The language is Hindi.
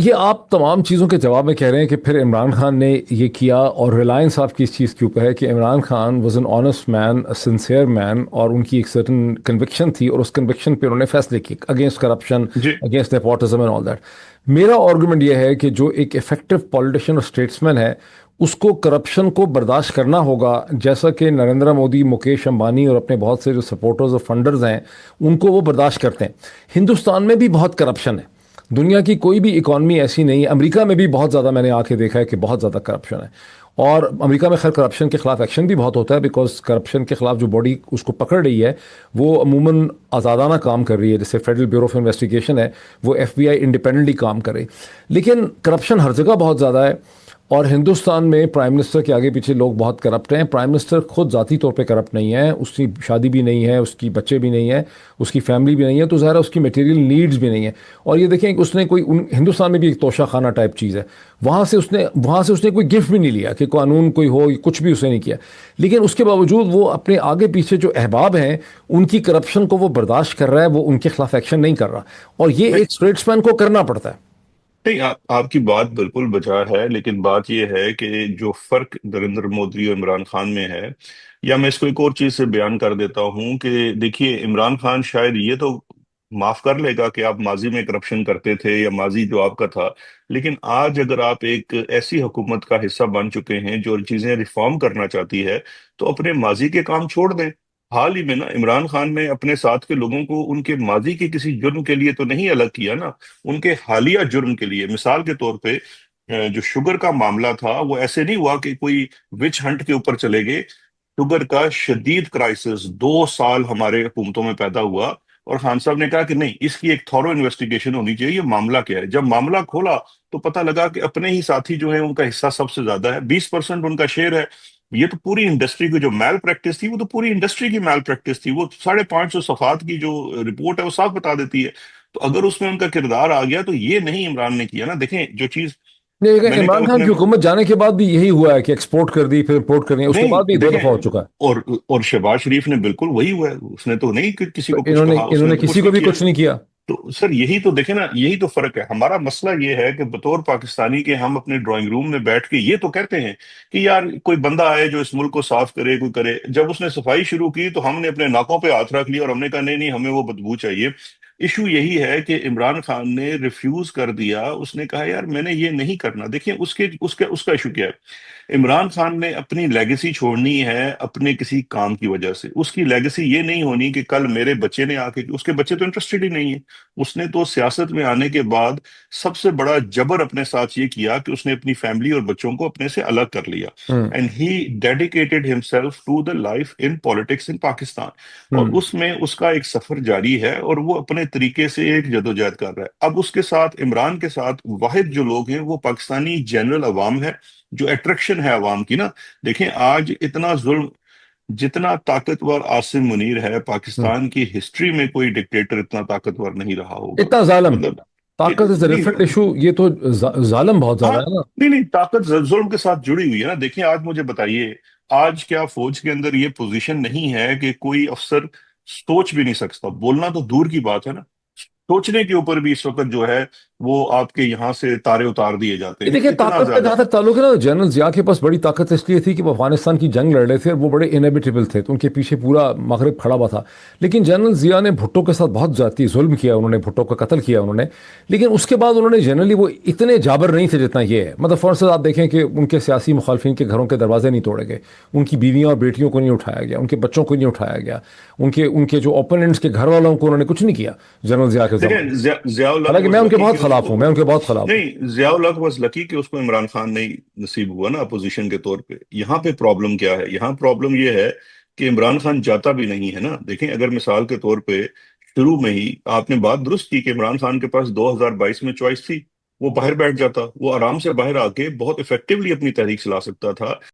ये आप तमाम चीज़ों के जवाब में कह रहे हैं कि फिर इमरान खान ने ये किया, और रिलायंस आपकी इस चीज़ के ऊपर है कि Imran Khan was an honest man, a sincere man, और उनकी एक सर्टन कन्विक्शन थी, और उस कन्विक्शन पे उन्होंने फैसले किए अगेंस्ट करप्शन, जी। Against nepotism and all that. मेरा आर्गुमेंट ये है कि जो एक इफेक्टिव पॉलिटिशियन और स्टेट्समैन है, उसको करप्शन को बर्दाश्त करना होगा, जैसा कि नरेंद्र मोदी, मुकेश अंबानी और अपने बहुत से जो सपोर्टर्स और फंडर्स हैं उनको वो बर्दाश्त करते हैं। हिंदुस्तान में भी बहुत करप्शन है, दुनिया की कोई भी इकॉनमी ऐसी नहीं है, अमेरिका में भी बहुत ज़्यादा मैंने आके देखा है कि बहुत ज़्यादा करप्शन है। और अमेरिका में खैर करप्शन के खिलाफ एक्शन भी बहुत होता है, बिकॉज करप्शन के खिलाफ जो बॉडी उसको पकड़ रही है वो अमूमन आज़ादाना काम कर रही है, जैसे फेडरल ब्यूरो ऑफ इन्वेस्टिगेशन है, वो एफबीआई इंडिपेंडेंटली काम करे। लेकिन करप्शन हर जगह बहुत ज़्यादा है, और हिंदुस्तान में प्राइम मिनिस्टर के आगे पीछे लोग बहुत करप्ट हैं। प्राइम मिनिस्टर खुद ज़ाती तौर पे करप्ट नहीं है, उसकी शादी भी नहीं है, उसकी बच्चे भी नहीं है, उसकी फैमिली भी नहीं है, तो ज़ाहिर है उसकी मटेरियल नीड्स भी नहीं है। और ये देखें कि उसने कोई हिंदुस्तान में भी एक तोशा खाना टाइप चीज़ है, वहाँ से उसने कोई गिफ्ट भी नहीं लिया कि कानून कोई हो, कुछ भी उसने नहीं किया। लेकिन उसके बावजूद वो अपने आगे पीछे जो अहबाब हैं उनकी करप्शन को वो बर्दाश्त कर रहा है, वो उनके खिलाफ एक्शन नहीं कर रहा, और ये नहीं एक स्टेट्समैन को करना पड़ता है। नहीं, आपकी बात बिल्कुल बचा है, लेकिन बात यह है कि जो फर्क नरेंद्र मोदी और इमरान खान में है, या मैं इसको एक और चीज से बयान कर देता हूं कि देखिए, इमरान खान शायद ये तो माफ कर लेगा कि आप माजी में करप्शन करते थे या माजी जो आपका था, लेकिन आज अगर आप एक ऐसी हुकूमत का हिस्सा बन चुके हैं जो चीजें रिफॉर्म करना चाहती है, तो अपने माजी के काम छोड़ दें। हाल ही में ना इमरान खान ने अपने साथ के लोगों को उनके माजी के किसी जुर्म के लिए तो नहीं अलग किया ना, उनके हालिया जुर्म के लिए। मिसाल के तौर पे जो शुगर का मामला था, वो ऐसे नहीं हुआ कि कोई विच हंट के ऊपर चले गए। शुगर का शदीद क्राइसिस 2 साल हमारे हुकूमतों में पैदा हुआ, और खान साहब ने कहा कि नहीं, इसकी एक थॉरो इन्वेस्टिगेशन होनी चाहिए, ये मामला क्या है। जब मामला खोला तो पता लगा कि अपने ही साथी जो है उनका हिस्सा सबसे ज्यादा है, 20% उनका शेयर है। ये तो पूरी इंडस्ट्री की जो मैल प्रैक्टिस थी, वो तो पूरी इंडस्ट्री की मैल प्रैक्टिस थी। वो 550 सफात की जो रिपोर्ट है वो साफ बता देती है। तो अगर उसमें उनका किरदार आ गया, तो ये नहीं इमरान ने किया ना। देखें जो चीज नहीं, लेकिन मैंने कल इमरान खान अपने, की हुकूमत जाने के बाद भी यही हुआ है कि एक्सपोर्ट कर दी, फिर इम्पोर्ट कर दी, उसके बाद भी नहीं दो दफा हो देखें, चुका है। और शहबाज शरीफ ने बिल्कुल वही हुआ है, उसने तो नहीं किसी तो को कुछ इन्होंने कहा, उसने इन्होंने तो किसी कुछ को नहीं भी किया। कुछ नहीं किया। तो सर यही तो देखे ना, यही तो फर्क है। हमारा मसला ये है कि बतौर पाकिस्तानी के हम अपने ड्राइंग रूम में बैठ के ये तो कहते हैं कि यार कोई बंदा आए जो इस मुल्क को साफ करे, कोई करे। जब उसने सफाई शुरू की तो हमने अपने नाकों पे हाथ रख लिया और हमने कहा नहीं नहीं, हमें वो बदबू चाहिए। इशू यही है कि इमरान खान ने रिफ्यूज कर दिया, उसने कहा यार मैंने ये नहीं करना। देखिए उसके उसका उसका इशू क्या है। इमरान खान ने अपनी लेगेसी छोड़नी है अपने किसी काम की वजह से। उसकी लेगेसी ये नहीं होनी कि कल मेरे बच्चे ने आके, उसके बच्चे तो इंटरेस्टेड ही नहीं है। उसने तो सियासत में आने के बाद सबसे बड़ा जबर अपने साथ ये किया कि उसने अपनी फैमिली और बच्चों को अपने से अलग कर लिया। Hmm. And he dedicated himself to the life in politics in Pakistan. और हम्म। उसमें उसका एक सफर जारी है, और वो अपने तरीके से एक जदोजहद कर रहा है। अब उसके साथ, इमरान के साथ वाहिद जो लोग हैं वो पाकिस्तानी जनरल अवाम है, जो अट्रैक्शन है अवाम की ना। देखें आज इतना जुल्म, जितना ताकतवर आसिम मुनीर है, हम्म। पाकिस्तान की हिस्ट्री में कोई डिक्टेटर इतना ताकतवर नहीं रहा होगा। इतना जालिम, मतलब ताकत इज डिफरेंट नहीं, इशू, ये तो जालिम बहुत हाँ, ज्यादा है ना। नहीं नहीं, ताकत जुल्म के साथ जुड़ी हुई है ना। देखिए आज मुझे बताइए, आज क्या फौज के अंदर ये पोजीशन नहीं है कि कोई अफसर सोच भी नहीं सकता? बोलना तो दूर की बात है ना, सोचने के ऊपर भी इस वक्त जो है वो आपके यहाँ से तारे उतार दिए जाते ये हैं, देखिए, इतना ताकत का ज्यादा। जहां तक ताल्लुक है ना, जनरल जिया के पास बड़ी ताकत इसलिए थी कि वो अफगानिस्तान की जंग लड़ रहे थे और वो बड़े इनएबिटेबल थे, तो उनके पीछे पूरा मगरब खड़ा हुआ था। लेकिन जनरल जिया ने भुट्टो के साथ बहुत ज्यादती जुल्म किया, उन्होंने भुट्टो का कत्ल किया उन्होंने। लेकिन उसके बाद उन्होंने जनरली वो इतने जाबर नहीं थे जितना ये है। मतलब फॉर इंस्टेंस आप देखें कि उनके सियासी मुखालफिन के घरों के दरवाजे नहीं तोड़े गए, उनकी बीवियां और बेटियों को नहीं उठाया गया, उनके बच्चों को नहीं उठाया गया, उनके उनके जो ओपोनेंट्स के घर वालों को उन्होंने कुछ नहीं किया जनरल जिया के देखें जमाने में। जियाउल हक हालांकि मैं वाज उनके लकी कि बहुत खिलाफ उसको, हूं, मैं उनके बहुत खिलाफ हूं। नहीं, जियाउल हक वाज लकी कि उसको इमरान खान नहीं नसीब हुआ ना अपोजिशन के तौर पे। यहाँ पे प्रॉब्लम क्या है? यहाँ प्रॉब्लम ये है कि इमरान खान जाता भी नहीं है ना। देखें अगर मिसाल के तौर पे शुरू में ही आपने बात दुरुस्त की कि इमरान खान के पास 2022 में चॉइस थी, वो बाहर बैठ जाता, वो आराम से बाहर आके बहुत इफेक्टिवली अपनी तहरीक चला सकता था।